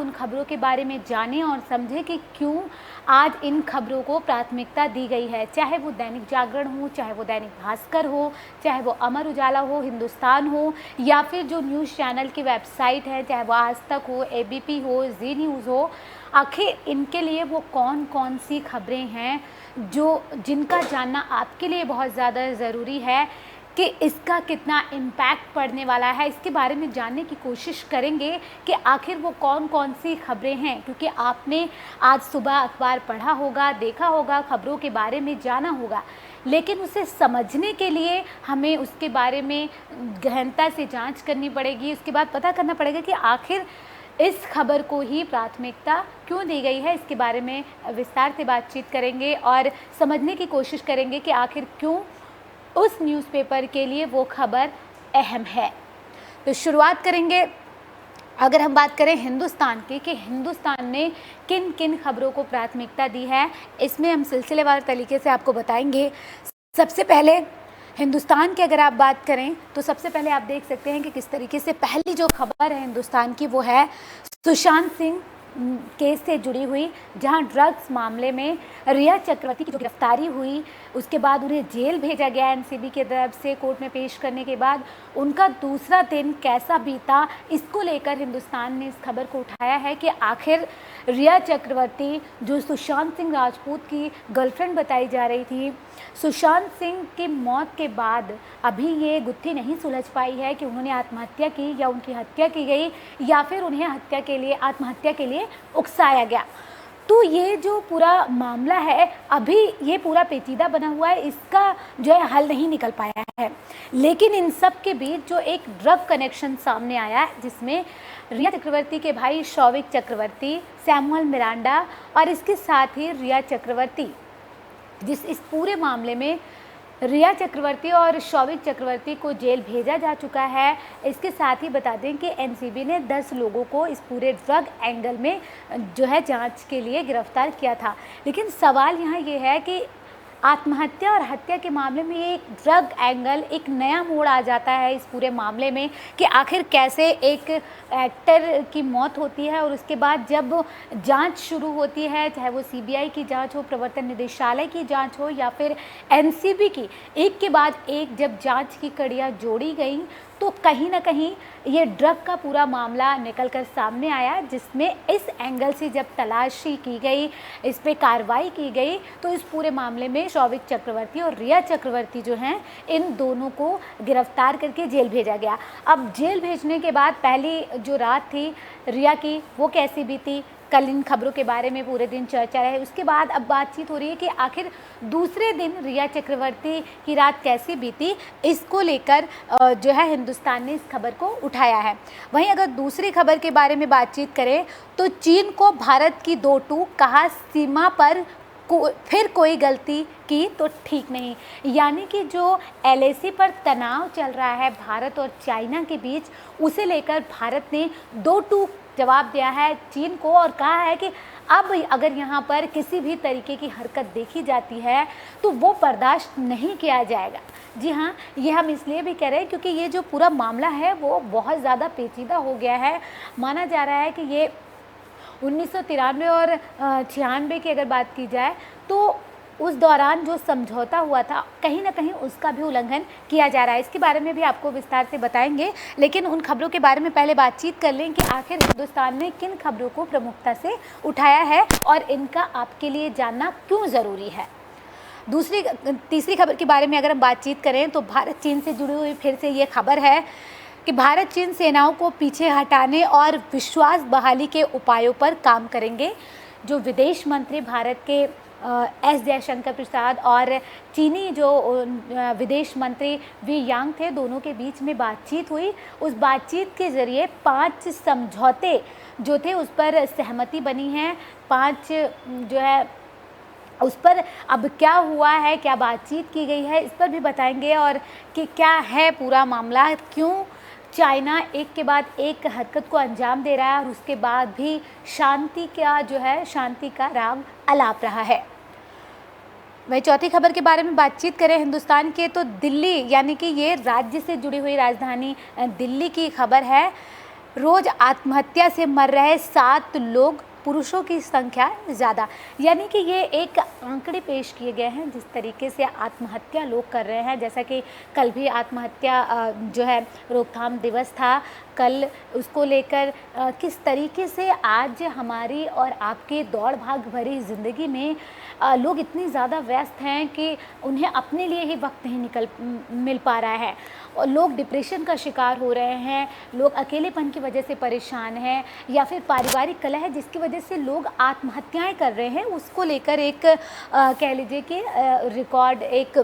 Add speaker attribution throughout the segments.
Speaker 1: उन खबरों के बारे में जानें और समझें कि क्यों आज इन खबरों को प्राथमिकता दी गई है। चाहे वो दैनिक जागरण हो, चाहे वो दैनिक भास्कर हो, चाहे वो अमर उजाला हो, हिंदुस्तान हो, या फिर जो न्यूज़ चैनल की वेबसाइट है, चाहे वो आज तक हो, एबीपी हो, जी न्यूज़ हो। आखिर इनके लिए वो कौन कौन सी खबरें हैं जिनका जानना आपके लिए बहुत ज़्यादा ज़रूरी है कि इसका कितना इम्पैक्ट पड़ने वाला है, इसके बारे में जानने की कोशिश करेंगे कि आखिर वो कौन कौन सी खबरें हैं। क्योंकि आपने आज सुबह अखबार पढ़ा होगा, देखा होगा, खबरों के बारे में जाना होगा, लेकिन उसे समझने के लिए हमें उसके बारे में गहनता से जांच करनी पड़ेगी। उसके बाद पता करना पड़ेगा कि आखिर इस खबर को ही प्राथमिकता क्यों दी गई है। इसके बारे में विस्तार से बातचीत करेंगे और समझने की कोशिश करेंगे कि आखिर क्यों उस न्यूज़पेपर के लिए वो खबर अहम है। तो शुरुआत करेंगे, अगर हम बात करें हिंदुस्तान की, कि हिंदुस्तान ने किन किन खबरों को प्राथमिकता दी है, इसमें हम सिलसिलेवार तरीके से आपको बताएंगे। सबसे पहले हिंदुस्तान की अगर आप बात करें तो सबसे पहले आप देख सकते हैं कि किस तरीके से पहली जो खबर है हिंदुस्तान की वो है सुशांत सिंह केस से जुड़ी हुई, जहां ड्रग्स मामले में रिया चक्रवर्ती की जो गिरफ्तारी हुई, उसके बाद उन्हें जेल भेजा गया एनसीबी की तरफ से कोर्ट में पेश करने के बाद उनका दूसरा दिन कैसा बीता, इसको लेकर हिंदुस्तान ने इस खबर को उठाया है कि आखिर रिया चक्रवर्ती जो सुशांत सिंह राजपूत की गर्लफ्रेंड बताई जा रही थी, सुशांत सिंह की मौत के बाद अभी ये गुत्थी नहीं सुलझ पाई है कि उन्होंने आत्महत्या की या उनकी हत्या की गई या फिर उन्हें आत्महत्या के लिए उकसाया गया। तो ये जो पूरा मामला है अभी ये पूरा पेचीदा बना हुआ है, इसका जो है हल नहीं निकल पाया है। लेकिन इन सब के बीच जो एक ड्रग कनेक्शन सामने आया है, जिसमें रिया चक्रवर्ती के भाई शौविक चक्रवर्ती, सैमुअल मिरांडा और इसके साथ ही रिया चक्रवर्ती, इस पूरे मामले में रिया चक्रवर्ती और शौविक चक्रवर्ती को जेल भेजा जा चुका है। इसके साथ ही बता दें कि एनसीबी ने 10 लोगों को इस पूरे ड्रग एंगल में जो है जांच के लिए गिरफ्तार किया था। लेकिन सवाल यहाँ ये है कि आत्महत्या और हत्या के मामले में ये एक ड्रग एंगल, एक नया मोड़ आ जाता है इस पूरे मामले में कि आखिर कैसे एक एक्टर की मौत होती है और उसके बाद जब जांच शुरू होती है, चाहे वो सीबीआई की जांच हो, प्रवर्तन निदेशालय की जांच हो या फिर एनसीबी की, एक के बाद एक जब जांच की कड़ियाँ जोड़ी गई तो कहीं ना कहीं ये ड्रग का पूरा मामला निकल कर सामने आया, जिसमें इस एंगल से जब तलाशी की गई, इस पे कार्रवाई की गई, तो इस पूरे मामले में शौविक चक्रवर्ती और रिया चक्रवर्ती जो हैं, इन दोनों को गिरफ्तार करके जेल भेजा गया। अब जेल भेजने के बाद पहली जो रात थी रिया की, वो कैसी बीती, कल इन खबरों के बारे में पूरे दिन चर्चा रहे। उसके बाद अब बातचीत हो रही है कि आखिर दूसरे दिन रिया चक्रवर्ती की रात कैसी बीती, इसको लेकर जो है हिंदुस्तान ने इस खबर को उठाया है। वहीं अगर दूसरी खबर के बारे में बातचीत करें तो चीन को भारत की दो टूक, कहा सीमा पर फिर कोई गलती की तो ठीक नहीं। यानी कि जो एलएसी पर तनाव चल रहा है भारत और चाइना के बीच, उसे लेकर भारत ने दो टूक जवाब दिया है चीन को और कहा है कि अब अगर यहाँ पर किसी भी तरीके की हरकत देखी जाती है तो वो बर्दाश्त नहीं किया जाएगा। जी हाँ, ये हम इसलिए भी कह रहे हैं क्योंकि ये जो पूरा मामला है वो बहुत ज़्यादा पेचीदा हो गया है। माना जा रहा है कि ये 1993 और 96 की अगर बात की जाए तो उस दौरान जो समझौता हुआ था कहीं ना कहीं उसका भी उल्लंघन किया जा रहा है। इसके बारे में भी आपको विस्तार से बताएंगे, लेकिन उन खबरों के बारे में पहले बातचीत कर लें कि आखिर हिंदुस्तान ने किन खबरों को प्रमुखता से उठाया है और इनका आपके लिए जानना क्यों ज़रूरी है। तीसरी खबर के बारे में अगर हम बातचीत करें तो भारत चीन से जुड़ी हुई फिर से ये खबर है कि भारत चीन सेनाओं को पीछे हटाने और विश्वास बहाली के उपायों पर काम करेंगे। जो विदेश मंत्री भारत के एस जयशंकर प्रसाद और चीनी जो विदेश मंत्री वी यांग थे, दोनों के बीच में बातचीत हुई। उस बातचीत के ज़रिए 5 समझौते जो थे उस पर सहमति बनी है। 5 जो है उस पर अब क्या हुआ है, क्या बातचीत की गई है, इस पर भी बताएंगे और कि क्या है पूरा मामला, क्यों चाइना एक के बाद एक हरकत को अंजाम दे रहा है और उसके बाद भी शांति का राग अलाप रहा है। वही चौथी खबर के बारे में बातचीत करें हिंदुस्तान के तो दिल्ली, यानी कि ये राज्य से जुड़ी हुई राजधानी दिल्ली की खबर है। रोज़ आत्महत्या से मर रहे 7 लोग, पुरुषों की संख्या ज़्यादा। यानी कि ये एक आंकड़े पेश किए गए हैं जिस तरीके से आत्महत्या लोग कर रहे हैं। जैसा कि कल भी आत्महत्या जो है रोकथाम दिवस था, कल उसको लेकर किस तरीके से आज हमारी और आपके दौड़ भाग भरी ज़िंदगी में लोग इतनी ज़्यादा व्यस्त हैं कि उन्हें अपने लिए ही वक्त नहीं मिल पा रहा है, और लोग डिप्रेशन का शिकार हो रहे हैं, लोग अकेलेपन की वजह से परेशान हैं, या फिर पारिवारिक कलह है जिसकी वजह से लोग आत्महत्याएं कर रहे हैं। उसको लेकर एक कह लीजिए कि एक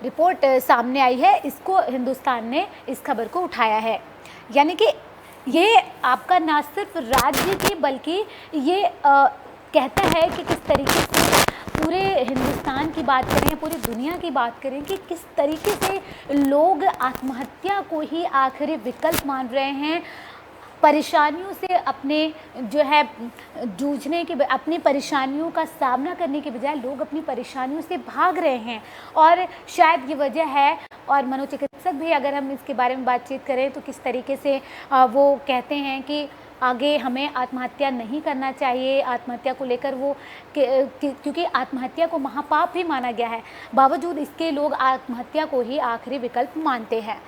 Speaker 1: रिपोर्ट सामने आई है, इसको हिंदुस्तान ने इस खबर को उठाया है। यानी कि ये आपका ना सिर्फ राज्य की बल्कि ये कहता है कि किस तरीके से पूरे हिंदुस्तान की बात करें, पूरी दुनिया की बात करें कि किस तरीके से लोग आत्महत्या को ही आखिरी विकल्प मान रहे हैं। परेशानियों से अपने जो है जूझने के, अपनी परेशानियों का सामना करने के बजाय लोग अपनी परेशानियों से भाग रहे हैं, और शायद ये वजह है। और मनोचिकित्सक भी अगर हम इसके बारे में बातचीत करें तो किस तरीके से वो कहते हैं कि आगे हमें आत्महत्या नहीं करना चाहिए। आत्महत्या को लेकर वो क्योंकि आत्महत्या को महापाप ही माना गया है, बावजूद इसके लोग आत्महत्या को ही आखिरी विकल्प मानते हैं।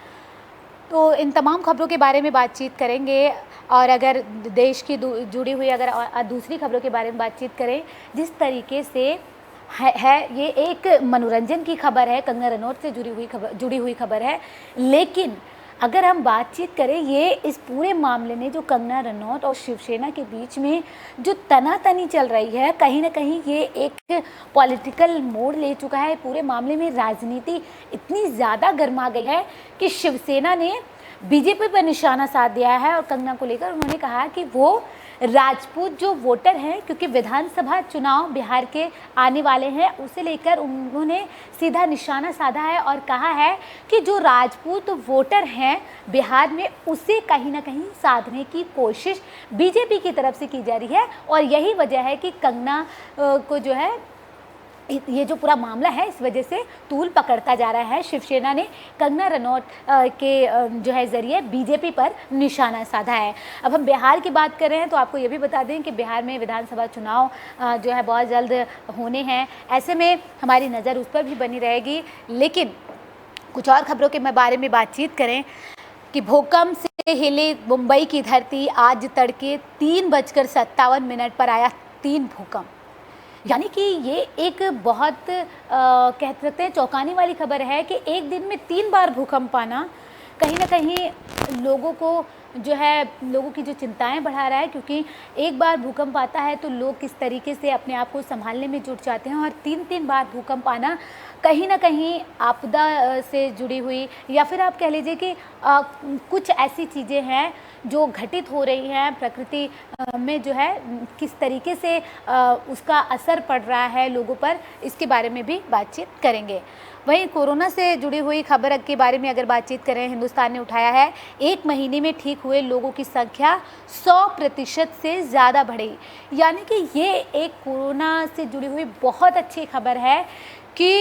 Speaker 1: तो इन तमाम खबरों के बारे में बातचीत करेंगे, और अगर देश की जुड़ी हुई अगर दूसरी खबरों के बारे में बातचीत करें, जिस तरीके से है ये एक मनोरंजन की खबर है, कंगना रनौत से जुड़ी हुई खबर है। लेकिन अगर हम बातचीत करें ये इस पूरे मामले में जो कंगना रनौत और शिवसेना के बीच में जो तनातनी चल रही है, कहीं ना कहीं ये एक पॉलिटिकल मोड़ ले चुका है। पूरे मामले में राजनीति इतनी ज़्यादा गर्मा गई है कि शिवसेना ने बीजेपी पर निशाना साध दिया है, और कंगना को लेकर उन्होंने कहा कि वो राजपूत जो वोटर हैं, क्योंकि विधानसभा चुनाव बिहार के आने वाले हैं, उसे लेकर उन्होंने सीधा निशाना साधा है और कहा है कि जो राजपूत वोटर हैं बिहार में, उसे कहीं ना कहीं साधने की कोशिश बीजेपी की तरफ से की जा रही है। और यही वजह है कि कंगना को जो है ये जो पूरा मामला है इस वजह से तूल पकड़ता जा रहा है। शिवसेना ने कंगना रनौत के जो है ज़रिए बीजेपी पर निशाना साधा है। अब हम बिहार की बात कर रहे हैं तो आपको ये भी बता दें कि बिहार में विधानसभा चुनाव जो है बहुत जल्द होने हैं, ऐसे में हमारी नज़र उस पर भी बनी रहेगी। लेकिन कुछ और खबरों के बारे में बातचीत करें कि भूकंप से हिले मुंबई की धरती, आज तड़के 3:57 पर आया 3 भूकंप। यानी कि ये एक बहुत कह सकते हैं चौंकाने वाली खबर है कि एक दिन में 3 बार भूकंप आना कहीं ना कहीं लोगों को जो है, लोगों की जो चिंताएं बढ़ा रहा है। क्योंकि एक बार भूकंप आता है तो लोग किस तरीके से अपने आप को संभालने में जुट जाते हैं, और 3 बार भूकंप आना कहीं ना कहीं आपदा से जुड़ी हुई, या फिर आप कह लीजिए कि कुछ ऐसी चीज़ें हैं जो घटित हो रही हैं प्रकृति में, जो है किस तरीके से उसका असर पड़ रहा है लोगों पर, इसके बारे में भी बातचीत करेंगे। वहीं कोरोना से जुड़ी हुई खबर के बारे में अगर बातचीत करें, हिंदुस्तान ने उठाया है, एक महीने में ठीक हुए लोगों की संख्या 100% से ज़्यादा बढ़ी। यानी कि ये एक कोरोना से जुड़ी हुई बहुत अच्छी खबर है कि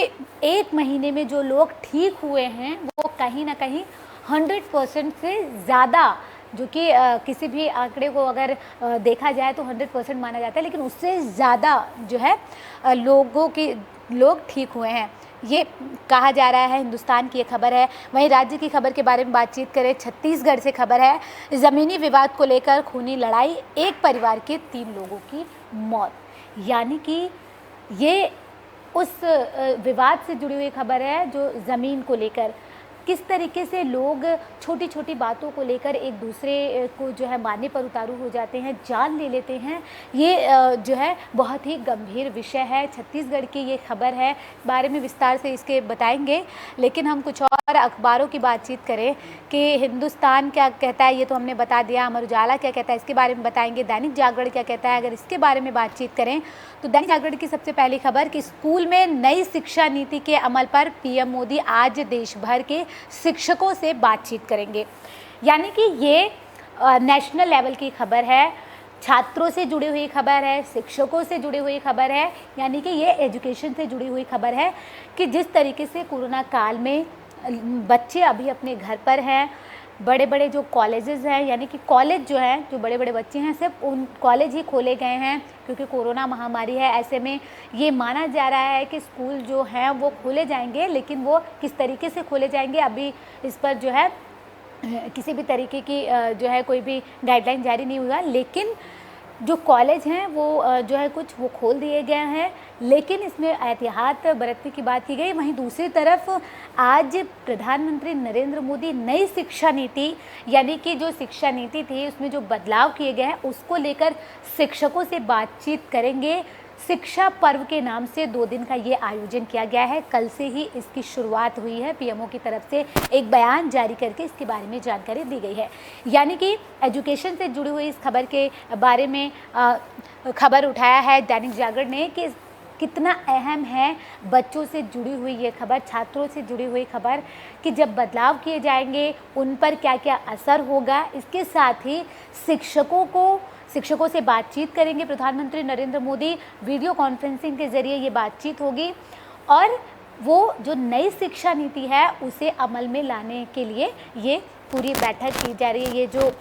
Speaker 1: एक महीने में जो लोग ठीक हुए हैं वो कहीं ना कहीं 100% से ज़्यादा, जो कि किसी भी आंकड़े को अगर देखा जाए तो 100% माना जाता है, लेकिन उससे ज़्यादा जो है लोग ठीक हुए हैं, ये कहा जा रहा है। हिंदुस्तान की ये खबर है। वहीं राज्य की खबर के बारे में बातचीत करें, छत्तीसगढ़ से खबर है, ज़मीनी विवाद को लेकर खूनी लड़ाई, एक परिवार के 3 लोगों की मौत। यानी कि ये उस विवाद से जुड़ी हुई खबर है जो ज़मीन को लेकर, किस तरीके से लोग छोटी छोटी बातों को लेकर एक दूसरे को जो है मारने पर उतारू हो जाते हैं, जान ले लेते हैं। ये जो है बहुत ही गंभीर विषय है। छत्तीसगढ़ की ये खबर है, बारे में विस्तार से इसके बताएंगे। लेकिन हम कुछ और अखबारों की बातचीत करें कि हिंदुस्तान क्या कहता है, ये तो हमने बता दिया। अमर उजाला क्या कहता है, इसके बारे में बताएंगे। दैनिक जागरण क्या कहता है, अगर इसके बारे में बातचीत करें तो दैनिक जागरण की सबसे पहली खबर कि स्कूल में नई शिक्षा नीति के अमल पर पीएम मोदी आज देश भर के शिक्षकों से बातचीत करेंगे। यानी कि ये नेशनल लेवल की खबर है, छात्रों से जुड़ी हुई खबर है, शिक्षकों से जुड़ी हुई खबर है। यानी कि ये एजुकेशन से जुड़ी हुई खबर है कि जिस तरीके से कोरोना काल में बच्चे अभी अपने घर पर हैं, बड़े बड़े जो कॉलेजेस हैं, यानी कि कॉलेज जो है, जो बड़े बड़े बच्चे हैं सिर्फ उन कॉलेज ही खोले गए हैं, क्योंकि कोरोना महामारी है। ऐसे में ये माना जा रहा है कि स्कूल जो हैं वो खोले जाएंगे, लेकिन वो किस तरीके से खोले जाएंगे अभी इस पर जो है किसी भी तरीके की जो है कोई भी गाइडलाइन जारी नहीं हुआ। लेकिन जो कॉलेज हैं वो जो है कुछ वो खोल दिए गए हैं, लेकिन इसमें एहतियात बरतने की बात की गई। वहीं दूसरी तरफ आज प्रधानमंत्री नरेंद्र मोदी नई शिक्षा नीति, यानी कि जो शिक्षा नीति थी उसमें जो बदलाव किए गए हैं उसको लेकर शिक्षकों से बातचीत करेंगे। शिक्षा पर्व के नाम से 2 दिन का ये आयोजन किया गया है। कल से ही इसकी शुरुआत हुई है। पीएमओ की तरफ से एक बयान जारी करके इसके बारे में जानकारी दी गई है। यानी कि एजुकेशन से जुड़ी हुई इस खबर के बारे में खबर उठाया है दैनिक जागरण ने कि कितना अहम है बच्चों से जुड़ी हुई ये खबर, छात्रों से जुड़ी हुई खबर, कि जब बदलाव किए जाएंगे उन पर क्या क्या असर होगा। इसके साथ ही शिक्षकों से बातचीत करेंगे प्रधानमंत्री नरेंद्र मोदी। वीडियो कॉन्फ्रेंसिंग के ज़रिए ये बातचीत होगी और वो जो नई शिक्षा नीति है उसे अमल में लाने के लिए ये पूरी बैठक की जा रही है। ये जो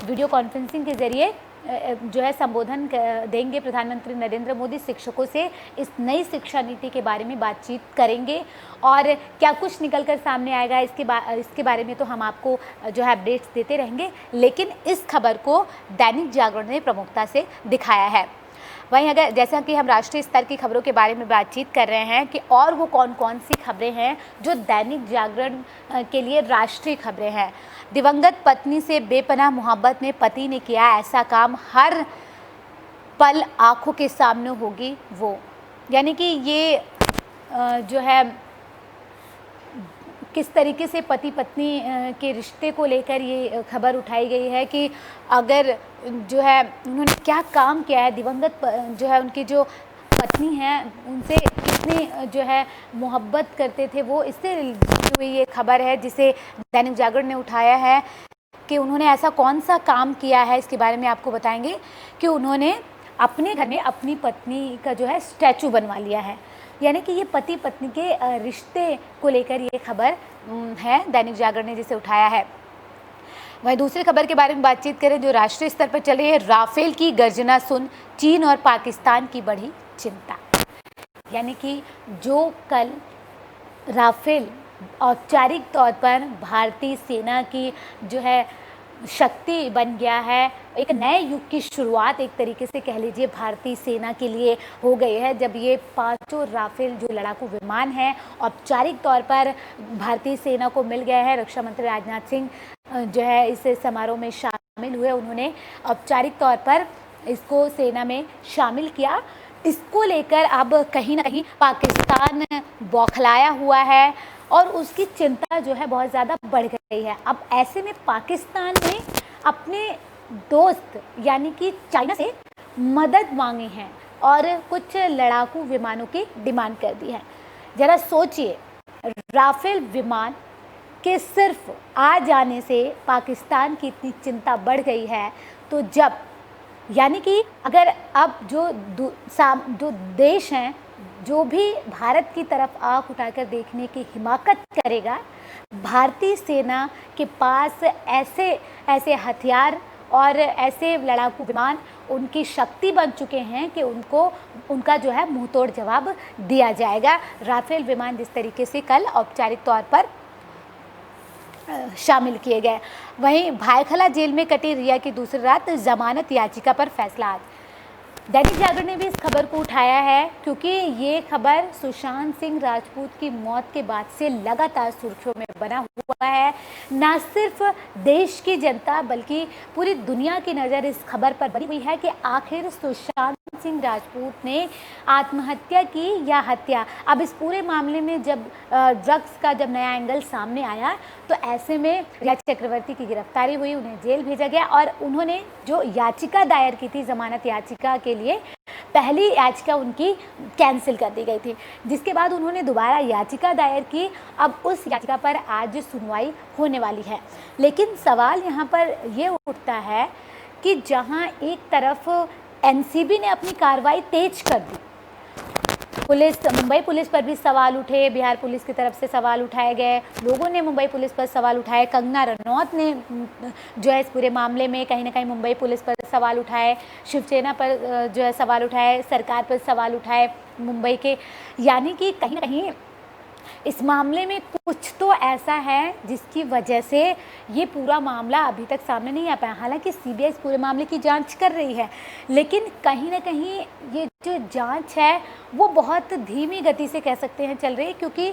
Speaker 1: वीडियो कॉन्फ्रेंसिंग के ज़रिए जो है संबोधन देंगे प्रधानमंत्री नरेंद्र मोदी, शिक्षकों से इस नई शिक्षा नीति के बारे में बातचीत करेंगे और क्या कुछ निकल कर सामने आएगा इसके बारे में तो हम आपको जो है अपडेट्स देते रहेंगे। लेकिन इस खबर को दैनिक जागरण ने प्रमुखता से दिखाया है। वहीं अगर जैसा कि हम राष्ट्रीय स्तर की खबरों के बारे में बातचीत कर रहे हैं कि और वो कौन कौन सी खबरें हैं जो दैनिक जागरण के लिए राष्ट्रीय खबरें हैं। दिवंगत पत्नी से बेपनाह मोहब्बत में पति ने किया ऐसा काम, हर पल आंखों के सामने होगी वो। यानी कि ये जो है किस तरीके से पति पत्नी के रिश्ते को लेकर ये खबर उठाई गई है कि अगर जो है उन्होंने क्या काम किया है, दिवंगत जो है उनकी जो पत्नी हैं उनसे कितनी जो है मोहब्बत करते थे वो, इससे जुड़ी हुई ये खबर है जिसे दैनिक जागरण ने उठाया है कि उन्होंने ऐसा कौन सा काम किया है। इसके बारे में आपको बताएंगे कि उन्होंने अपने घर में अपनी पत्नी का जो है स्टैचू बनवा लिया है। यानी कि ये पति पत्नी के रिश्ते को लेकर ये खबर है दैनिक जागरण ने जिसे उठाया है। वहीं दूसरी खबर के बारे में बातचीत करें जो राष्ट्रीय स्तर पर चल रही है। राफेल की गर्जना सुन चीन और पाकिस्तान की बढ़ी चिंता। यानी कि जो कल राफेल औपचारिक तौर पर भारतीय सेना की जो है शक्ति बन गया है, एक नए युग की शुरुआत एक तरीके से कह लीजिए भारतीय सेना के लिए हो गई है, जब ये 5 राफेल जो लड़ाकू विमान हैं औपचारिक तौर पर भारतीय सेना को मिल गया है। रक्षा मंत्री राजनाथ सिंह जो है इस समारोह में शामिल हुए, उन्होंने औपचारिक तौर पर इसको सेना में शामिल किया। इसको लेकर अब कहीं ना कहीं पाकिस्तान बौखलाया हुआ है और उसकी चिंता जो है बहुत ज़्यादा बढ़ गई है। अब ऐसे में पाकिस्तान ने अपने दोस्त यानी कि चाइना से मदद मांगी है और कुछ लड़ाकू विमानों की डिमांड कर दी है। ज़रा सोचिए, राफेल विमान के सिर्फ आ जाने से पाकिस्तान की इतनी चिंता बढ़ गई है, तो जब यानी कि अगर अब जो देश हैं जो भी भारत की तरफ आंख उठाकर देखने की हिमाकत करेगा, भारतीय सेना के पास ऐसे हथियार और ऐसे लड़ाकू विमान उनकी शक्ति बन चुके हैं कि उनका जो है मुंहतोड़ जवाब दिया जाएगा। राफेल विमान जिस तरीके से कल औपचारिक तौर पर शामिल किए गए। वहीं भायखला जेल में कटी रिया की दूसरी रात, जमानत याचिका पर फैसला आज। दैनिक जागरण ने भी इस खबर को उठाया है क्योंकि ये खबर सुशांत सिंह राजपूत की मौत के बाद से लगातार सुर्खियों में बना हुआ है। न सिर्फ देश की जनता बल्कि पूरी दुनिया की नज़र इस खबर पर बनी हुई है कि आखिर सुशांत सिंह राजपूत ने आत्महत्या की या हत्या। अब इस पूरे मामले में जब ड्रग्स का जब नया एंगल सामने आया तो ऐसे में रिया चक्रवर्ती की गिरफ्तारी हुई, उन्हें जेल भेजा गया और उन्होंने जो याचिका दायर की थी जमानत याचिका के लिए, पहली याचिका उनकी कैंसिल कर दी गई थी, जिसके बाद उन्होंने दोबारा याचिका दायर की। अब उस याचिका पर आज सुनवाई होने वाली है। लेकिन सवाल यहाँ पर ये उठता है कि जहाँ एक तरफ एनसीबी ने अपनी कार्रवाई तेज कर दी, मुंबई पुलिस पर भी सवाल उठे, बिहार पुलिस की तरफ से सवाल उठाए गए, लोगों ने मुंबई पुलिस पर सवाल उठाए। कंगना रनौत ने जो है इस पूरे मामले में कहीं ना कहीं मुंबई पुलिस पर सवाल उठाए, शिवसेना पर जो है सवाल उठाए, सरकार पर सवाल उठाए मुंबई के। यानी कि कहीं ना कहीं इस मामले में कुछ तो ऐसा है जिसकी वजह से ये पूरा मामला अभी तक सामने नहीं आ पाया। हालांकि सीबीआई इस पूरे मामले की जांच कर रही है, लेकिन कहीं ना कहीं ये जो जांच है वो बहुत धीमी गति से कह सकते हैं चल रही है, क्योंकि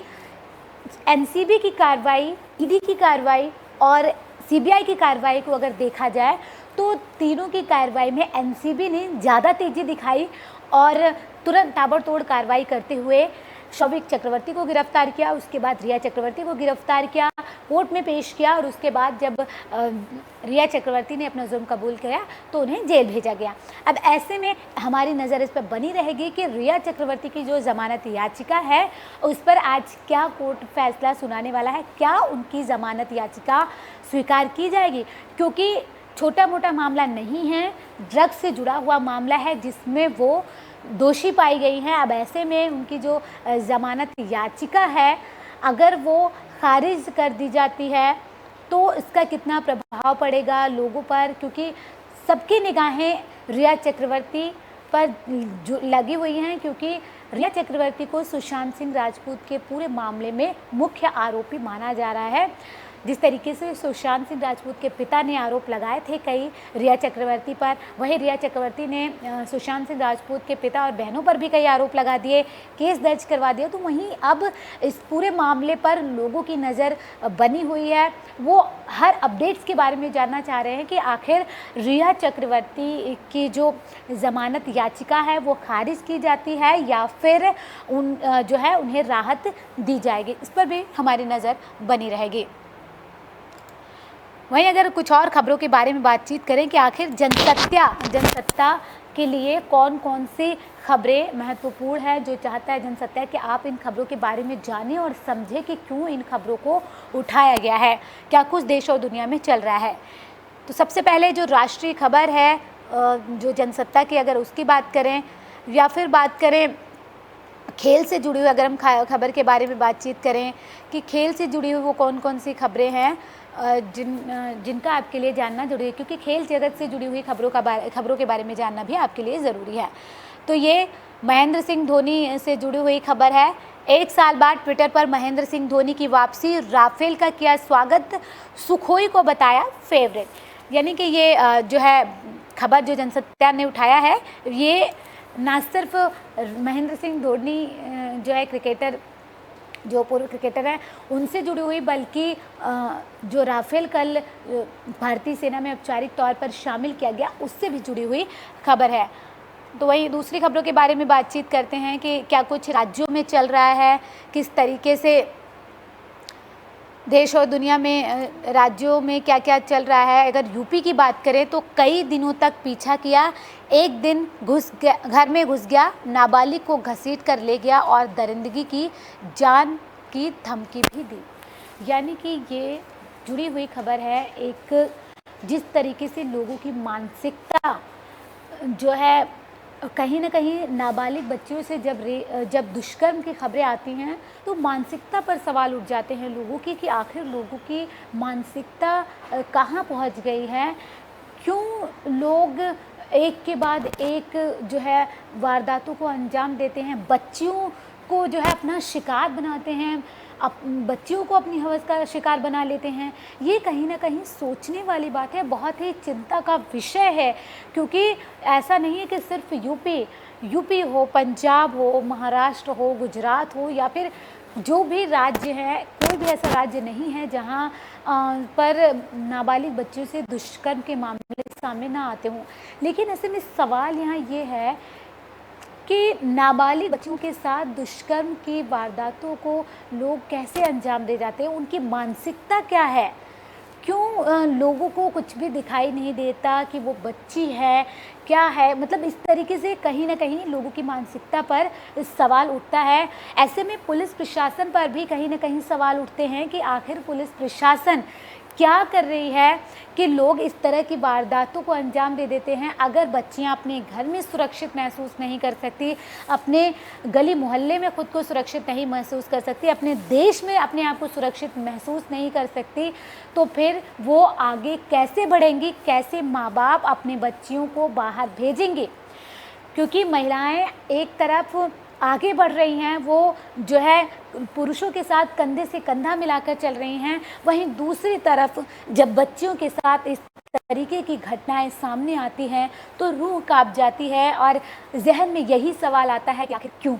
Speaker 1: एनसीबी की कार्रवाई, ईडी की कार्रवाई और सीबीआई की कार्रवाई को अगर देखा जाए तो तीनों की कार्रवाई में एनसीबी ने ज़्यादा तेज़ी दिखाई और तुरंत ताबड़तोड़ कार्रवाई करते हुए शौविक चक्रवर्ती को गिरफ्तार किया, उसके बाद रिया चक्रवर्ती को गिरफ्तार किया, कोर्ट में पेश किया और उसके बाद जब रिया चक्रवर्ती ने अपना जुर्म कबूल किया तो उन्हें जेल भेजा गया। अब ऐसे में हमारी नज़र इस पर बनी रहेगी कि रिया चक्रवर्ती की जो ज़मानत याचिका है उस पर आज क्या कोर्ट फैसला सुनाने वाला है, क्या उनकी ज़मानत याचिका स्वीकार की जाएगी, क्योंकि छोटा मोटा मामला नहीं है, ड्रग्स से जुड़ा हुआ मामला है जिसमें वो दोषी पाई गई हैं। अब ऐसे में उनकी जो ज़मानत याचिका है अगर वो खारिज कर दी जाती है तो इसका कितना प्रभाव पड़ेगा लोगों पर, क्योंकि सबकी निगाहें रिया चक्रवर्ती पर जो लगी हुई हैं, क्योंकि रिया चक्रवर्ती को सुशांत सिंह राजपूत के पूरे मामले में मुख्य आरोपी माना जा रहा है। जिस तरीके से सुशांत सिंह राजपूत के पिता ने आरोप लगाए थे कई रिया चक्रवर्ती पर, वहीं रिया चक्रवर्ती ने सुशांत सिंह राजपूत के पिता और बहनों पर भी कई आरोप लगा दिए, केस दर्ज करवा दिया। तो वहीं अब इस पूरे मामले पर लोगों की नज़र बनी हुई है, वो हर अपडेट्स के बारे में जानना चाह रहे हैं कि आखिर रिया चक्रवर्ती की जो ज़मानत याचिका है वो खारिज की जाती है या फिर जो है उन्हें राहत दी जाएगी। इस पर भी हमारी नज़र बनी रहेगी। वहीं अगर कुछ और खबरों के बारे में बातचीत करें कि आखिर जनसत्ता के लिए कौन कौन सी खबरें महत्वपूर्ण है, जो चाहता है जनसत्ता कि आप इन खबरों के बारे में जानें और समझें कि क्यों इन खबरों को उठाया गया है, क्या कुछ देश और दुनिया में चल रहा है। तो सबसे पहले जो राष्ट्रीय खबर है जो जनसत्ता की, अगर उसकी बात करें या फिर बात करें खेल से जुड़ी हुई, अगर हम खबर के बारे में बातचीत करें कि खेल से जुड़ी हुई वो कौन कौन सी खबरें हैं जिनका आपके लिए जानना जरूरी है, क्योंकि खेल जगत से जुड़ी हुई खबरों के बारे में जानना भी आपके लिए ज़रूरी है। तो ये महेंद्र सिंह धोनी से जुड़ी हुई खबर है। 1 साल बाद ट्विटर पर महेंद्र सिंह धोनी की वापसी, राफेल का किया स्वागत, सुखोई को बताया फेवरेट। यानी कि ये जो है खबर जो जनसत्ता ने उठाया है, ये ना सिर्फ महेंद्र सिंह धोनी जो है क्रिकेटर, जो पूर्व क्रिकेटर हैं उनसे जुड़ी हुई, बल्कि जो राफेल कल भारतीय सेना में औपचारिक तौर पर शामिल किया गया उससे भी जुड़ी हुई खबर है। तो वही दूसरी खबरों के बारे में बातचीत करते हैं कि क्या कुछ राज्यों में चल रहा है, किस तरीके से देश और दुनिया में राज्यों में क्या क्या चल रहा है। अगर यूपी की बात करें तो कई दिनों तक पीछा किया, एक दिन घर में घुस गया, नाबालिग को घसीट कर ले गया और दरिंदगी की जान की धमकी भी दी। यानी कि ये जुड़ी हुई खबर है। एक जिस तरीके से लोगों की मानसिकता जो है कहीं ना कहीं नाबालिग बच्चियों से जब दुष्कर्म की खबरें आती हैं तो मानसिकता पर सवाल उठ जाते हैं लोगों की कि आखिर लोगों की मानसिकता कहाँ पहुँच गई है, क्यों लोग एक के बाद एक जो है वारदातों को अंजाम देते हैं, बच्चियों को जो है अपना शिकार बनाते हैं, बच्चियों को अपनी हवस का शिकार बना लेते हैं। ये कहीं ना कहीं सोचने वाली बात है, बहुत ही चिंता का विषय है, क्योंकि ऐसा नहीं है कि सिर्फ यूपी हो, पंजाब हो, महाराष्ट्र हो, गुजरात हो या फिर जो भी राज्य है, कोई भी ऐसा राज्य नहीं है जहाँ पर नाबालिग बच्चों से दुष्कर्म के मामले सामने ना आते हों। लेकिन ऐसे में सवाल यहाँ ये है कि नाबालिग बच्चों के साथ दुष्कर्म की वारदातों को लोग कैसे अंजाम दे जाते हैं, उनकी मानसिकता क्या है, क्यों लोगों को कुछ भी दिखाई नहीं देता कि वो बच्ची है क्या है। मतलब इस तरीके से कहीं ना कहीं लोगों की मानसिकता पर सवाल उठता है। ऐसे में पुलिस प्रशासन पर भी कहीं ना कहीं सवाल उठते हैं कि आखिर पुलिस प्रशासन क्या कर रही है कि लोग इस तरह की वारदातों को अंजाम दे देते हैं। अगर बच्चियां अपने घर में सुरक्षित महसूस नहीं कर सकती, अपने गली मोहल्ले में खुद को सुरक्षित नहीं महसूस कर सकती, अपने देश में अपने आप को सुरक्षित महसूस नहीं कर सकती, तो फिर वो आगे कैसे बढ़ेंगी, कैसे माँ बाप अपने बच्चियों को बाहर भेजेंगे। क्योंकि महिलाएं एक तरफ आगे बढ़ रही हैं, वो जो है पुरुषों के साथ कंधे से कंधा मिलाकर चल रही हैं, वहीं दूसरी तरफ जब बच्चियों के साथ इस तरीके की घटनाएं सामने आती हैं तो रूह कांप जाती है और जहन में यही सवाल आता है कि आखिर क्यों।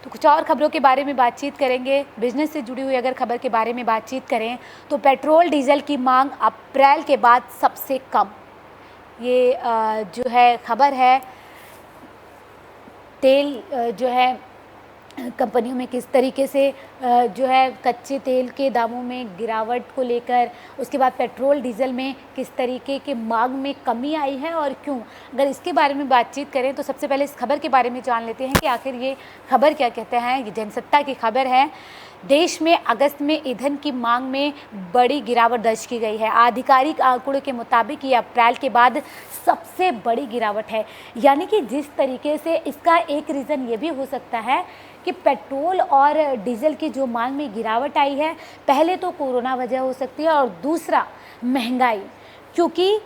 Speaker 1: तो कुछ और खबरों के बारे में बातचीत करेंगे। बिजनेस से जुड़ी हुई अगर खबर के बारे में बातचीत करें तो पेट्रोल डीजल की मांग अप्रैल के बाद सबसे कम, ये जो है खबर है। तेल जो है कंपनियों में किस तरीके से जो है कच्चे तेल के दामों में गिरावट को लेकर, उसके बाद पेट्रोल डीजल में किस तरीके के मांग में कमी आई है और क्यों, अगर इसके बारे में बातचीत करें तो सबसे पहले इस खबर के बारे में जान लेते हैं कि आखिर ये खबर क्या कहते हैं। ये जनसत्ता की खबर है। देश में अगस्त में ईंधन की मांग में बड़ी गिरावट दर्ज की गई है। आधिकारिक आंकड़ों के मुताबिक ये अप्रैल के बाद सबसे बड़ी गिरावट है। यानी कि जिस तरीके से इसका एक रीज़न ये भी हो सकता है कि पेट्रोल और डीजल की जो मांग में गिरावट आई है, पहले तो कोरोना वजह हो सकती है और दूसरा महंगाई, क्योंकि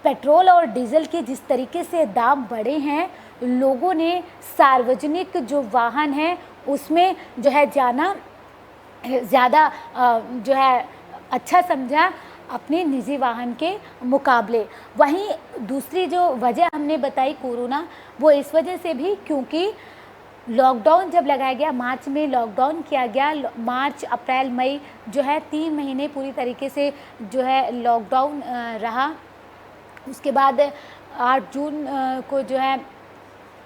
Speaker 1: पेट्रोल और डीजल के जिस तरीके से दाम बढ़े हैं, लोगों ने सार्वजनिक जो वाहन हैं उसमें जो है जाना ज़्यादा जो है अच्छा समझा अपने निजी वाहन के मुकाबले। वहीं दूसरी जो वजह हमने बताई कोरोना, वो इस वजह से भी क्योंकि लॉकडाउन जब लगाया गया, मार्च में लॉकडाउन किया गया, मार्च अप्रैल मई जो है 3 महीने पूरी तरीके से जो है लॉकडाउन रहा। उसके बाद 8 जून को जो है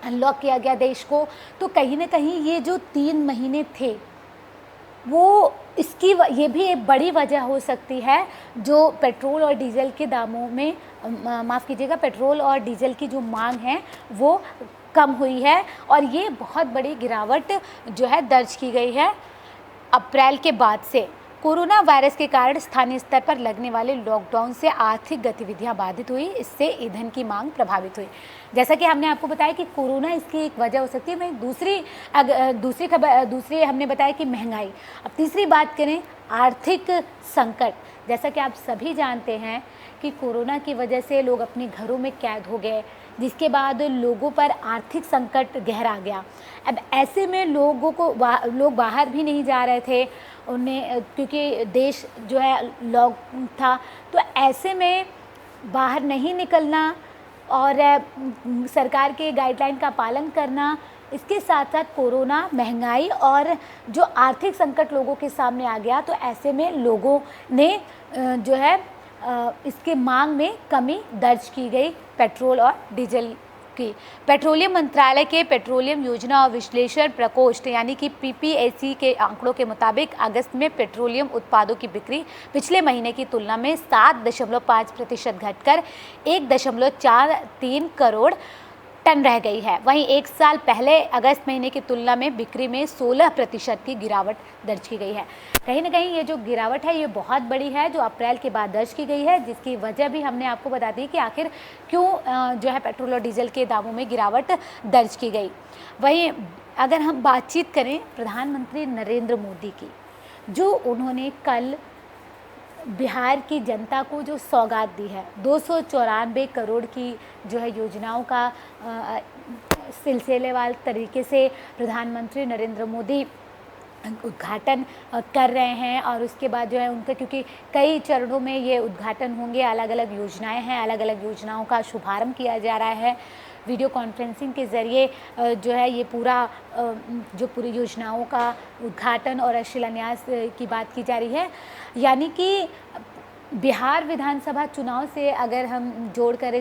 Speaker 1: अनलॉक किया गया देश को। तो कहीं ना कहीं ये जो 3 महीने थे वो इसकी ये भी एक बड़ी वजह हो सकती है जो पेट्रोल और डीजल के दामों में, माफ़ कीजिएगा, पेट्रोल और डीजल की जो मांग है वो कम हुई है और ये बहुत बड़ी गिरावट जो है दर्ज की गई है अप्रैल के बाद से। कोरोना वायरस के कारण स्थानीय स्तर पर लगने वाले लॉकडाउन से आर्थिक गतिविधियां बाधित हुई, इससे ईंधन की मांग प्रभावित हुई। जैसा कि हमने आपको बताया कि कोरोना इसकी एक वजह हो सकती है। वहीं दूसरी हमने बताया कि महंगाई। अब तीसरी बात करें, आर्थिक संकट। जैसा कि आप सभी जानते हैं कि कोरोना की वजह से लोग अपने घरों में कैद हो गए, जिसके बाद लोगों पर आर्थिक संकट गहरा गया। अब ऐसे में लोग बाहर भी नहीं जा रहे थे उन्हें, क्योंकि देश जो है लॉक था। तो ऐसे में बाहर नहीं निकलना और सरकार के गाइडलाइन का पालन करना, इसके साथ साथ कोरोना, महंगाई और जो आर्थिक संकट लोगों के सामने आ गया, तो ऐसे में लोगों ने जो है इसके मांग में कमी दर्ज की गई पेट्रोल और डीजल की। पेट्रोलियम मंत्रालय के पेट्रोलियम योजना और विश्लेषण प्रकोष्ठ यानी कि पीपीएसी के आंकड़ों के मुताबिक अगस्त में पेट्रोलियम उत्पादों की बिक्री पिछले महीने की तुलना में 7.5% घटकर 1.43 करोड़ टन रह गई है। वहीं एक साल पहले अगस्त महीने की तुलना में बिक्री में 16% की गिरावट दर्ज की गई है। कहीं ना कहीं ये जो गिरावट है ये बहुत बड़ी है जो अप्रैल के बाद दर्ज की गई है, जिसकी वजह भी हमने आपको बता दी कि आखिर क्यों जो है पेट्रोल और डीजल के दामों में गिरावट दर्ज की गई। वहीं अगर हम बातचीत करें प्रधानमंत्री नरेंद्र मोदी की, जो उन्होंने कल बिहार की जनता को जो सौगात दी है, 294 करोड़ की जो है योजनाओं का सिलसिलेवार तरीके से प्रधानमंत्री नरेंद्र मोदी उद्घाटन कर रहे हैं। और उसके बाद जो है उनका, क्योंकि कई चरणों में ये उद्घाटन होंगे, अलग अलग योजनाएं हैं, अलग अलग योजनाओं का शुभारंभ किया जा रहा है वीडियो कॉन्फ्रेंसिंग के ज़रिए। जो है ये पूरी योजनाओं का उद्घाटन और शिलान्यास की बात की जा रही है। यानी कि बिहार विधानसभा चुनाव से अगर हम जोड़कर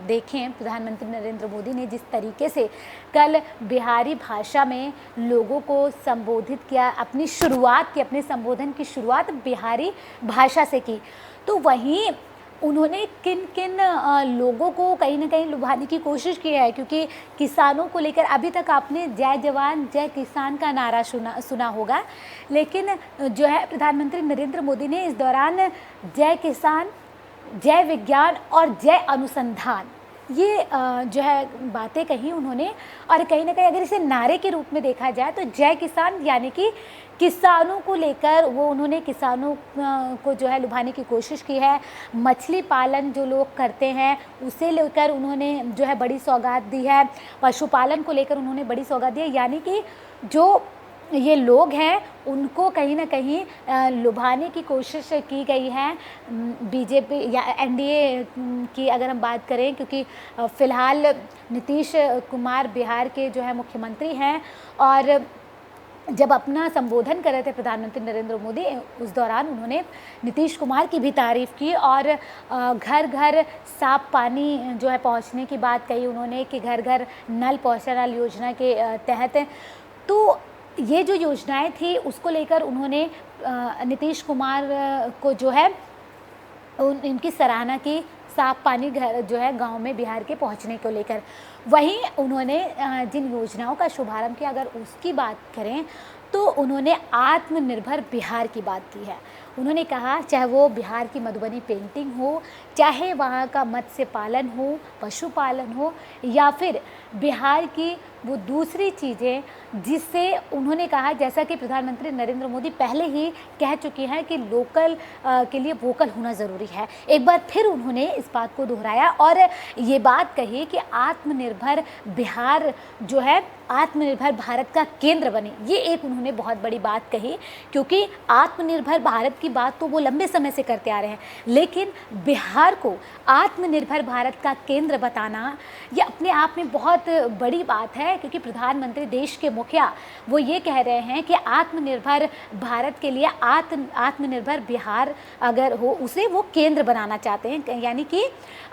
Speaker 1: देखें, प्रधानमंत्री नरेंद्र मोदी ने जिस तरीके से कल बिहारी भाषा में लोगों को संबोधित किया, अपने संबोधन की शुरुआत बिहारी भाषा से की, तो वहीं उन्होंने किन किन लोगों को कहीं न कहीं लुभाने की कोशिश की है, क्योंकि किसानों को लेकर अभी तक आपने जय जवान जय किसान का नारा सुना होगा, लेकिन जो है प्रधानमंत्री नरेंद्र मोदी ने इस दौरान जय किसान, जय विज्ञान और जय अनुसंधान, ये जो है बातें कही उन्होंने। और कहीं ना कहीं अगर इसे नारे के रूप में देखा जाए तो जय किसान यानी कि किसानों को लेकर वो उन्होंने किसानों को जो है लुभाने की कोशिश की है। मछली पालन जो लोग करते हैं उसे लेकर उन्होंने जो है बड़ी सौगात दी है, पशुपालन को लेकर उन्होंने बड़ी सौगात दी है, यानी कि जो ये लोग हैं उनको कहीं ना कहीं लुभाने की कोशिश की गई है बीजेपी या एनडीए की अगर हम बात करें, क्योंकि फ़िलहाल नीतीश कुमार बिहार के जो है मुख्यमंत्री हैं और जब अपना संबोधन कर रहे थे प्रधानमंत्री नरेंद्र मोदी उस दौरान उन्होंने नीतीश कुमार की भी तारीफ़ की और घर घर साफ पानी जो है पहुंचने की बात कही उन्होंने कि घर घर नल पहुंचा नल योजना के तहत। तो ये जो योजनाएं थी उसको लेकर उन्होंने नीतीश कुमार को जो है इनकी सराहना की, साफ पानी घर जो है गांव में बिहार के पहुंचने को लेकर। वहीं उन्होंने जिन योजनाओं का शुभारंभ किया अगर उसकी बात करें तो उन्होंने आत्मनिर्भर बिहार की बात की है। उन्होंने कहा चाहे वो बिहार की मधुबनी पेंटिंग हो, चाहे वहाँ का मत्स्य पालन हो, पशुपालन हो, या फिर बिहार की वो दूसरी चीज़ें जिससे उन्होंने कहा, जैसा कि प्रधानमंत्री नरेंद्र मोदी पहले ही कह चुके हैं कि लोकल के लिए वोकल होना ज़रूरी है। एक बार फिर उन्होंने इस बात को दोहराया और ये बात कही कि आत्मनिर्भर बिहार जो है आत्मनिर्भर भारत का केंद्र बने। ये एक उन्होंने बहुत बड़ी बात कही, क्योंकि आत्मनिर्भर भारत की बात तो वो लंबे समय से करते आ रहे हैं, लेकिन बिहार को आत्मनिर्भर भारत का केंद्र बताना ये अपने आप में बहुत बड़ी बात है, क्योंकि प्रधानमंत्री देश के मुखिया वो ये कह रहे हैं कि आत्मनिर्भर भारत के लिए आत्मनिर्भर बिहार अगर हो उसे वो केंद्र बनाना चाहते हैं, यानी कि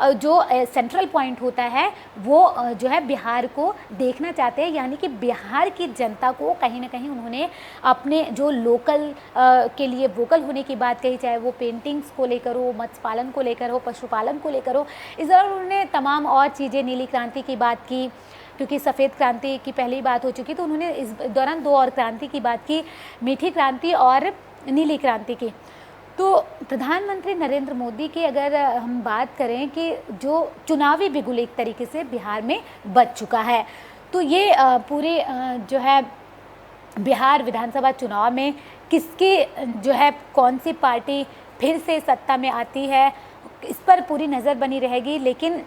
Speaker 1: जो सेंट्रल पॉइंट होता है वो जो है बिहार को देखना चाहते हैं, यानी कि बिहार की जनता को कहीं ना कहीं उन्होंने अपने जो लोकल के लिए वोकल होने की बात कही, चाहे वो पेंटिंग्स को लेकर हो, मत्स्य पालन को लेकर हो, पशुपालन को लेकर हो। इस दौरान उन्होंने तमाम और चीज़ें, नीली क्रांति की बात की, क्योंकि सफ़ेद क्रांति की पहली बात हो चुकी, तो उन्होंने इस दौरान दो और क्रांति की बात की, मीठी क्रांति और नीली क्रांति की। तो प्रधानमंत्री नरेंद्र मोदी की अगर हम बात करें कि जो चुनावी बिगुल एक तरीके से बिहार में बच चुका है, तो ये पूरे जो है बिहार विधानसभा चुनाव में किसकी जो है कौन सी पार्टी फिर से सत्ता में आती है इस पर पूरी नज़र बनी रहेगी। लेकिन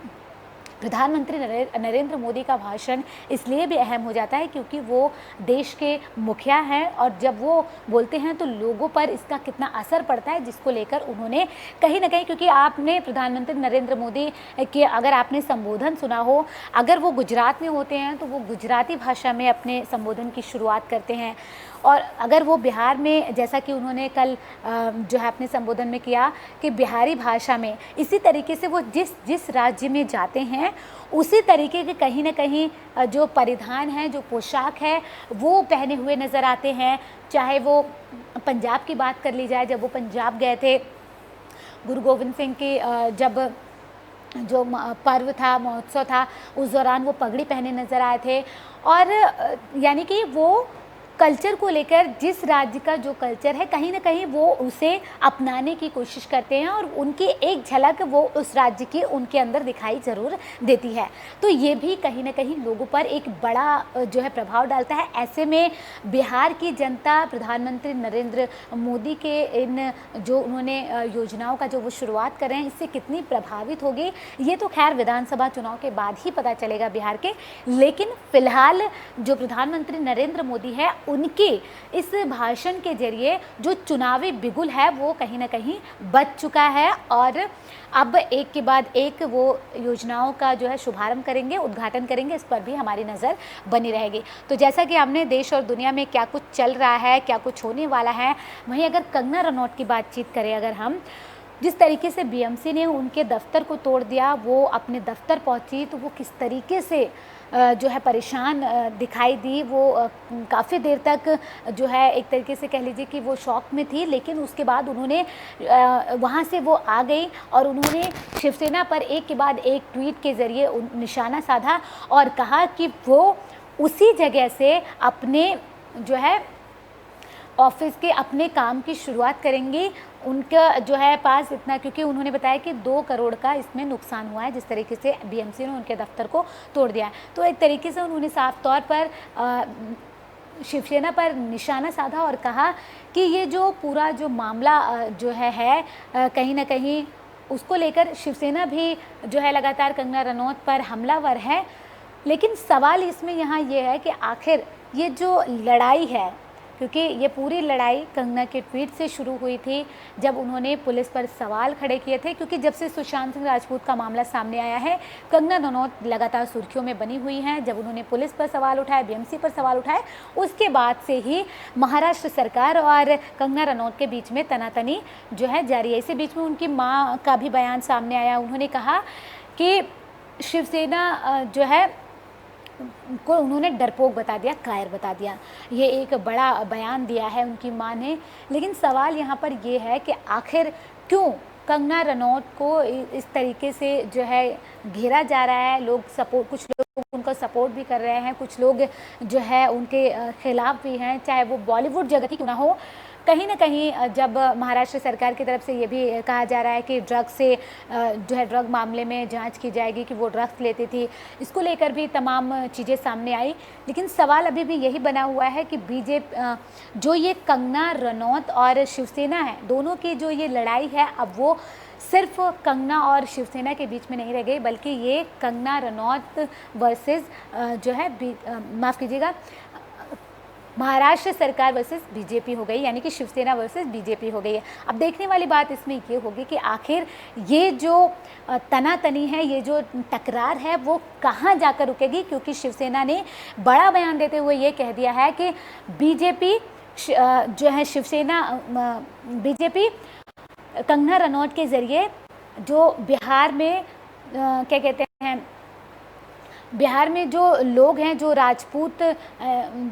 Speaker 1: प्रधानमंत्री नरेंद्र मोदी का भाषण इसलिए भी अहम हो जाता है क्योंकि वो देश के मुखिया हैं और जब वो बोलते हैं तो लोगों पर इसका कितना असर पड़ता है, जिसको लेकर उन्होंने कहीं ना कहीं, क्योंकि आपने प्रधानमंत्री नरेंद्र मोदी के अगर आपने संबोधन सुना हो, अगर वो गुजरात में होते हैं तो वो गुजराती भाषा में अपने संबोधन की शुरुआत करते हैं, और अगर वो बिहार में, जैसा कि उन्होंने कल जो है अपने संबोधन में किया कि बिहारी भाषा में, इसी तरीके से वो जिस राज्य में जाते हैं उसी तरीके के कहीं ना कहीं जो परिधान है, जो पोशाक है वो पहने हुए नज़र आते हैं। चाहे वो पंजाब की बात कर ली जाए, जब वो पंजाब गए थे गुरु गोविंद सिंह की जब जो पर्व था, महोत्सव था, उस दौरान वो पगड़ी पहने नज़र आए थे। और यानी कि वो कल्चर को लेकर, जिस राज्य का जो कल्चर है कहीं ना कहीं वो उसे अपनाने की कोशिश करते हैं और उनकी एक झलक वो उस राज्य की उनके अंदर दिखाई ज़रूर देती है। तो ये भी कहीं ना कहीं लोगों पर एक बड़ा जो है प्रभाव डालता है। ऐसे में बिहार की जनता प्रधानमंत्री नरेंद्र मोदी के इन जो उन्होंने योजनाओं का जो वो शुरुआत कर रहे हैं इससे कितनी प्रभावित होगी, ये तो खैर विधानसभा चुनाव के बाद ही पता चलेगा बिहार के। लेकिन फ़िलहाल जो प्रधानमंत्री नरेंद्र मोदी है उनके इस भाषण के जरिए जो चुनावी बिगुल है वो कहीं ना कहीं बच चुका है और अब एक के बाद एक वो योजनाओं का जो है शुभारंभ करेंगे, उद्घाटन करेंगे, इस पर भी हमारी नज़र बनी रहेगी। तो जैसा कि हमने देश और दुनिया में क्या कुछ चल रहा है, क्या कुछ होने वाला है, वहीं अगर कंगना रनौत की बातचीत करें अगर हम, जिस तरीके से बीएमसी ने उनके दफ्तर को तोड़ दिया, वो अपने दफ्तर पहुंची तो वो किस तरीके से जो है परेशान दिखाई दी। वो काफ़ी देर तक जो है एक तरीके से कह लीजिए कि वो शॉक में थी, लेकिन उसके बाद उन्होंने वहाँ से वो आ गई और उन्होंने शिवसेना पर एक के बाद एक ट्वीट के ज़रिए निशाना साधा और कहा कि वो उसी जगह से अपने जो है ऑफिस के अपने काम की शुरुआत करेंगी। उनका जो है पास इतना, क्योंकि उन्होंने बताया कि 2 करोड़ का इसमें नुकसान हुआ है जिस तरीके से बीएमसी ने उनके दफ्तर को तोड़ दिया है। तो एक तरीके से उन्होंने साफ तौर पर शिवसेना पर निशाना साधा और कहा कि ये जो पूरा जो मामला जो है कहीं ना कहीं उसको लेकर शिवसेना भी जो है लगातार कंगना रनौत पर हमलावर है। लेकिन सवाल इसमें यहाँ ये है कि आखिर ये जो लड़ाई है, क्योंकि ये पूरी लड़ाई कंगना के ट्वीट से शुरू हुई थी जब उन्होंने पुलिस पर सवाल खड़े किए थे, क्योंकि जब से सुशांत सिंह राजपूत का मामला सामने आया है कंगना रनौत लगातार सुर्खियों में बनी हुई हैं। जब उन्होंने पुलिस पर सवाल उठाए, बीएमसी पर सवाल उठाए, उसके बाद से ही महाराष्ट्र सरकार और कंगना रनौत के बीच में तनातनी जो है जारी है। इसी बीच में उनकी माँ का भी बयान सामने आया। उन्होंने कहा कि शिवसेना जो है को उन्होंने डरपोक बता दिया, कायर बता दिया। ये एक बड़ा बयान दिया है उनकी मां ने। लेकिन सवाल यहाँ पर ये है कि आखिर क्यों कंगना रनौत को इस तरीके से जो है घेरा जा रहा है। लोग सपोर्ट, कुछ लोग उनको सपोर्ट भी कर रहे हैं, कुछ लोग जो है उनके खिलाफ भी हैं, चाहे वो बॉलीवुड जगत ही क्यों ना हो। कहीं ना कहीं जब महाराष्ट्र सरकार की तरफ से ये भी कहा जा रहा है कि ड्रग से जो है ड्रग मामले में जांच की जाएगी कि वो ड्रग्स लेती थी, इसको लेकर भी तमाम चीज़ें सामने आई। लेकिन सवाल अभी भी यही बना हुआ है कि बीजेपी जो ये कंगना रनौत और शिवसेना है, दोनों की जो ये लड़ाई है अब वो सिर्फ कंगना और शिवसेना के बीच में नहीं रह गई, बल्कि ये कंगना रनौत वर्सेस जो है माफ़ कीजिएगा महाराष्ट्र सरकार वर्सेस बीजेपी हो गई, यानी कि शिवसेना वर्सेस बीजेपी हो गई है। अब देखने वाली बात इसमें ये होगी कि आखिर ये जो तनातनी है, ये जो टकरार है वो कहाँ जाकर रुकेगी, क्योंकि शिवसेना ने बड़ा बयान देते हुए ये कह दिया है कि बीजेपी जो है शिवसेना बीजेपी कंगना रनौत के ज़रिए जो बिहार में क्या कहते हैं, बिहार में जो लोग हैं, जो राजपूत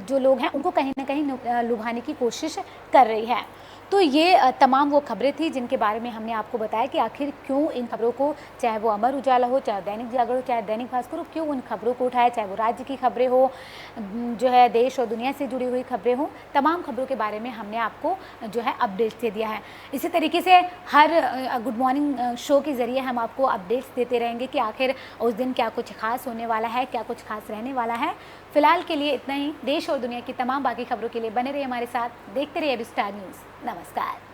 Speaker 1: जो लोग हैं, उनको कहीं ना कहीं लुभाने की कोशिश कर रही है। तो ये तमाम वो खबरें थी जिनके बारे में हमने आपको बताया कि आखिर क्यों इन खबरों को, चाहे वो अमर उजाला हो, चाहे दैनिक जागरण हो, चाहे दैनिक भास्कर हो, क्यों उन खबरों को उठाया, चाहे वो राज्य की खबरें हो, जो है देश और दुनिया से जुड़ी हुई खबरें हो, तमाम खबरों के बारे में हमने आपको जो है अपडेट्स दे दिया है। इसी तरीके से हर गुड मॉर्निंग शो के ज़रिए हम आपको अपडेट्स देते रहेंगे कि आखिर उस दिन क्या कुछ खास होने वाला है, क्या कुछ खास रहने वाला है। फिलहाल के लिए इतना ही। देश और दुनिया की तमाम बाकी खबरों के लिए बने रहिए हमारे साथ, देखते रहिए अभी स्टार न्यूज़। नमस्कार।